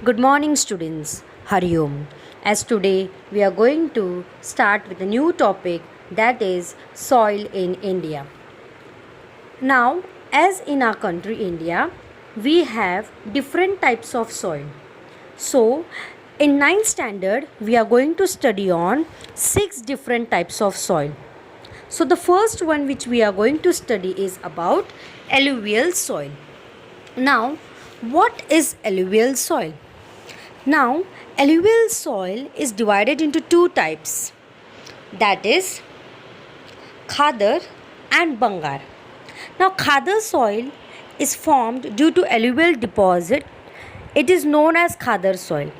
Good morning, students. Hari Om. As today we are going to start with a new topic, that is soil in India. Now, as in our country India, we have different types of soil. So, in ninth standard, we are going to study on 6 different types of soil. So, the first one which we are going to study is about alluvial soil. Now, what is alluvial soil? Now, alluvial soil is divided into two types, that is Khadar and Bangar. Now, Khadar soil is formed due to alluvial deposit. It is known as Khadar soil.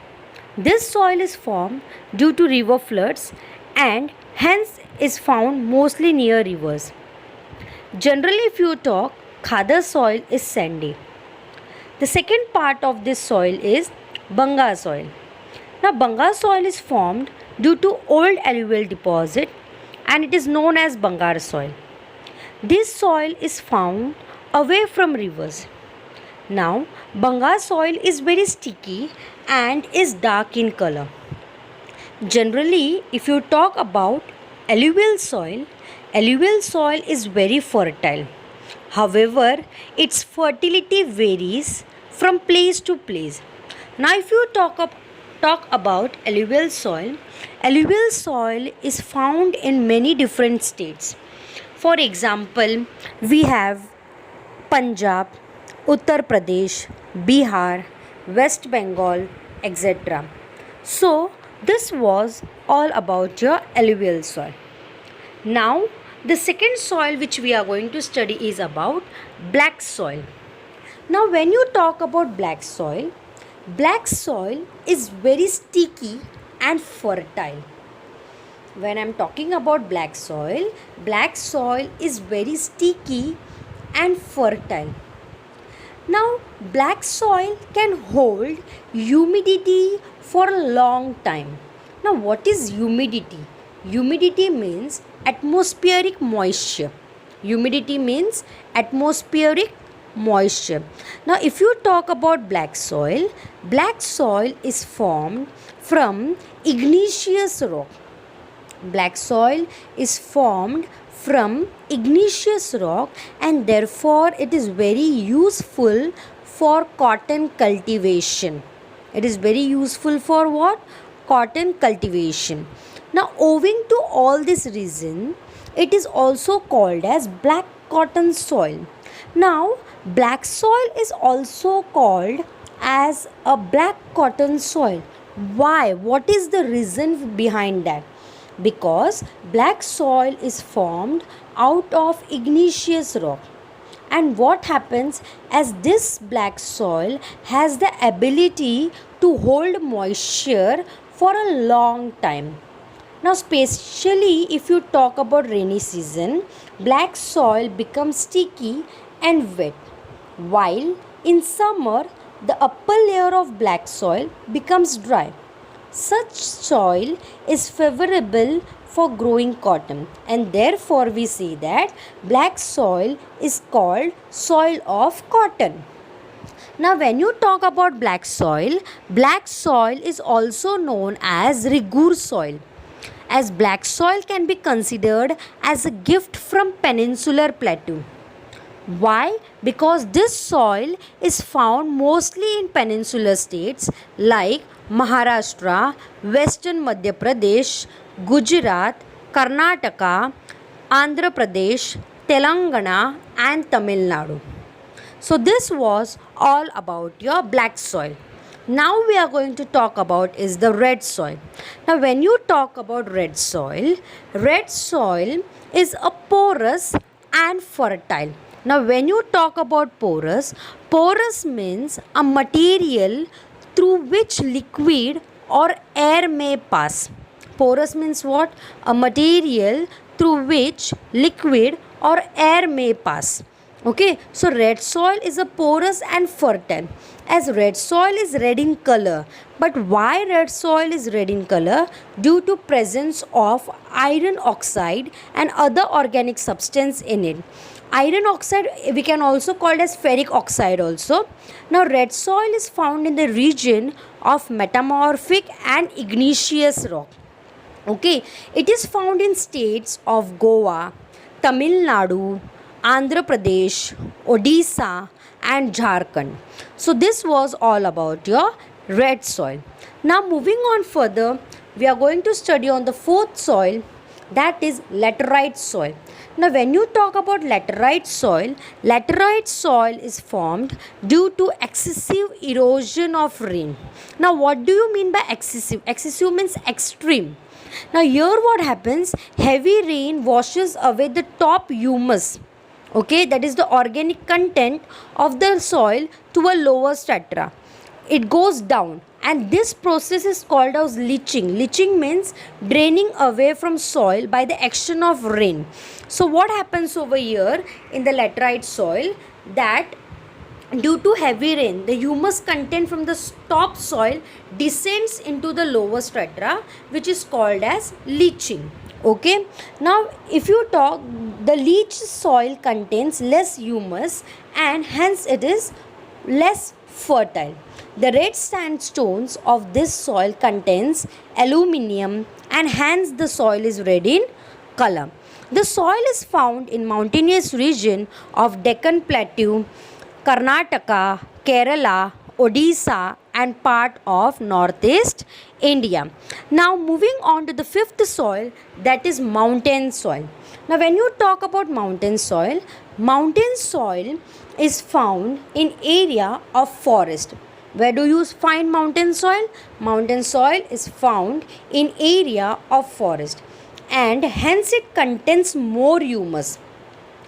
This soil is formed due to river floods and hence is found mostly near rivers. Generally, if you talk, Khadar soil is sandy. The second part of this soil is Bangar soil. Now, Bangar soil is formed due to old alluvial deposit and it is known as Bangar soil. This soil is found away from rivers. Now, Bangar soil is very sticky and is dark in color. Generally, if you talk about alluvial soil is very fertile. However, its fertility varies from place to place. Now, if you talk about alluvial soil is found in many different states. For example, we have Punjab, Uttar Pradesh, Bihar, West Bengal, etc. So, this was all about your alluvial soil. Now, the second soil which we are going to study is about black soil. Now, when you talk about black soil is very sticky and fertile. When I am talking about black soil is very sticky and fertile. Now, black soil can hold humidity for a long time. Now, what is humidity? Humidity means atmospheric moisture. Humidity means atmospheric moisture. Now, if you talk about black soil is formed from igneous rock. Black soil is formed from igneous rock and therefore it is very useful for cotton cultivation. It is very useful for what? Cotton cultivation. Now, owing to all this reason, it is also called as black cotton soil. Now, black soil is also called as a black cotton soil. Why? What is the reason behind that? Because black soil is formed out of igneous rock. And what happens, as this black soil has the ability to hold moisture for a long time. Now, especially if you talk about rainy season, black soil becomes sticky and wet, while in summer the upper layer of black soil becomes dry. Such soil is favorable for growing cotton, and therefore we say that black soil is called soil of cotton. Now, when you talk about black soil is also known as Rigur soil, as black soil can be considered as a gift from peninsular plateau. Why? Because this soil is found mostly in peninsular states like Maharashtra, Western Madhya Pradesh, Gujarat, Karnataka, Andhra Pradesh, Telangana and Tamil Nadu. So, this was all about your black soil. Now we are going to talk about is the red soil. Now, when you talk about red soil is a porous and fertile. Now, when you talk about porous means a material through which liquid or air may pass. Porous means what? A material through which liquid or air may pass. Okay, so red soil is a porous and fertile, as red soil is red in color. But why red soil is red in color? Due to presence of iron oxide and other organic substance in it. Iron oxide we can also call it as ferric oxide also. Now red soil is found in the region of metamorphic and igneous rock. Okay, it is found in states of Goa, Tamil Nadu, Andhra Pradesh, Odisha, and Jharkhand. So, this was all about your red soil. Now, moving on further, we are going to study on the fourth soil, that is laterite soil. Now, when you talk about laterite soil is formed due to excessive erosion of rain. Now, what do you mean by excessive? Excessive means extreme. Now, here what happens? Heavy rain washes away the top humus. Okay, that is the organic content of the soil to a lower strata. It goes down, and this process is called as leaching. Leaching means draining away from soil by the action of rain. So what happens over here in the laterite soil, that due to heavy rain, the humus content from the top soil descends into the lower strata, which is called as leaching. Okay, now if you talk, the leached soil contains less humus and hence it is less fertile. The red sandstones of this soil contains aluminium and hence the soil is red in color. The soil is found in mountainous region of Deccan Plateau, Karnataka, Kerala, Odisha, and part of northeast India. Now moving on to the fifth soil, that is mountain soil. Now when you talk about mountain soil is found in area of forest. Where do you find mountain soil? Mountain soil is found in area of forest, and hence it contains more humus.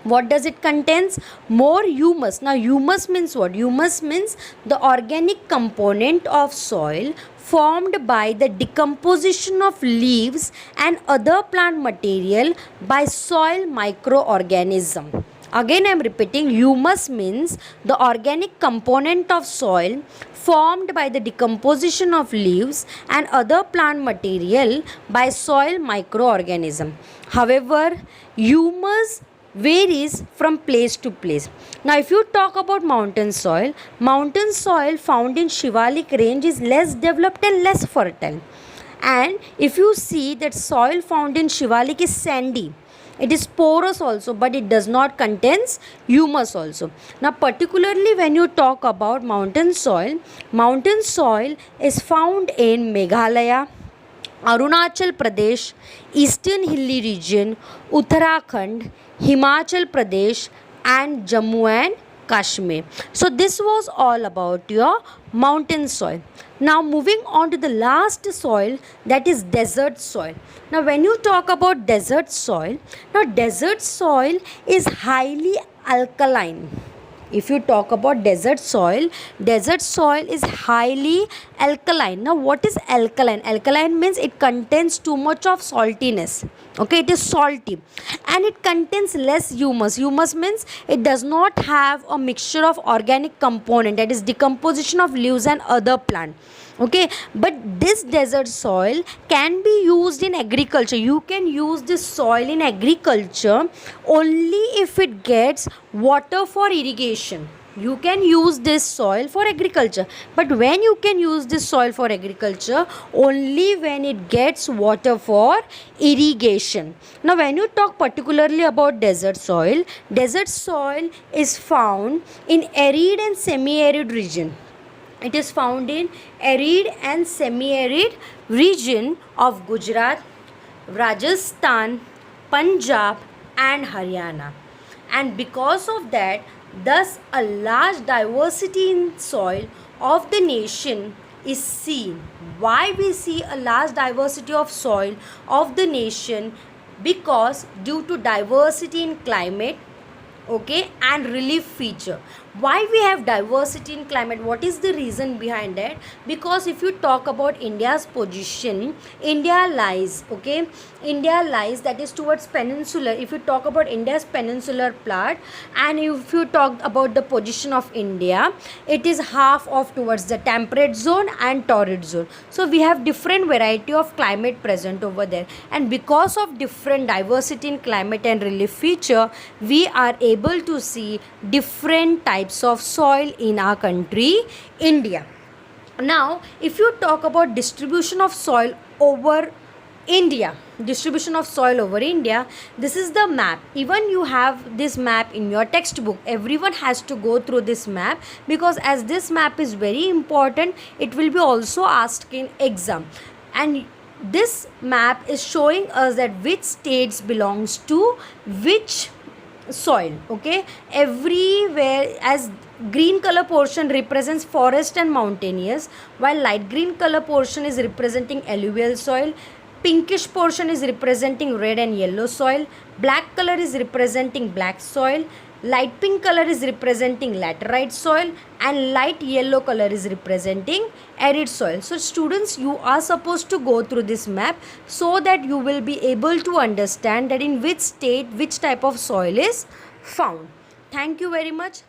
What does it contains? More humus. Now humus means what? Humus means the organic component of soil formed by the decomposition of leaves and other plant material by soil microorganism. Again I am repeating, humus means the organic component of soil formed by the decomposition of leaves and other plant material by soil microorganism. However, humus varies from place to place. Now if you talk about mountain soil found in Shivalik range is less developed and less fertile. And if you see that soil found in Shivalik is sandy, it is porous also, but it does not contains humus also. Now particularly when you talk about mountain soil is found in Meghalaya, Arunachal Pradesh, Eastern Hilly region, Uttarakhand, Himachal Pradesh, and Jammu and Kashmir. So this was all about your mountain soil. Now moving on to the last soil, that is desert soil. Now when you talk about desert soil is highly alkaline. If you talk about desert soil is highly alkaline. Now what is alkaline? Alkaline means it contains too much of saltiness. Okay, it is salty and it contains less humus. Humus means it does not have a mixture of organic component, that is decomposition of leaves and other plant. Okay, but this desert soil can be used in agriculture. You can use this soil in agriculture only if it gets water for irrigation. You can use this soil for agriculture, but when you can use this soil for agriculture? Only when it gets water for irrigation. Now when you talk particularly about desert soil is found in arid and semi-arid region. It is found in arid and semi-arid region of Gujarat, Rajasthan, Punjab, and Haryana. And because of that, thus a large diversity in soil of the nation is seen. Why we see a large diversity of soil of the nation? Because due to diversity in climate, okay, and relief feature. Why we have diversity in climate? What is the reason behind it? Because if you talk about India's position, India lies, okay, India lies, that is towards peninsular. If you talk about India's peninsular part, and if you talk about the position of India, it is half of towards the temperate zone and torrid zone. So we have different variety of climate present over there, and because of different diversity in climate and relief feature, we are able to see different types of soil in our country, India. Now if you talk about distribution of soil over India, distribution of soil over India, this is the map. Even you have this map in your textbook, everyone has to go through this map, because as this map is very important, it will be also asked in exam. And this map is showing us that which states belongs to which soil, okay, everywhere. As green color portion represents forest and mountainous, while light green color portion is representing alluvial soil, pinkish portion is representing red and yellow soil, black color is representing black soil, light pink color is representing laterite soil, and light yellow color is representing arid soil. So students, you are supposed to go through this map so that you will be able to understand that in which state which type of soil is found. Thank you very much.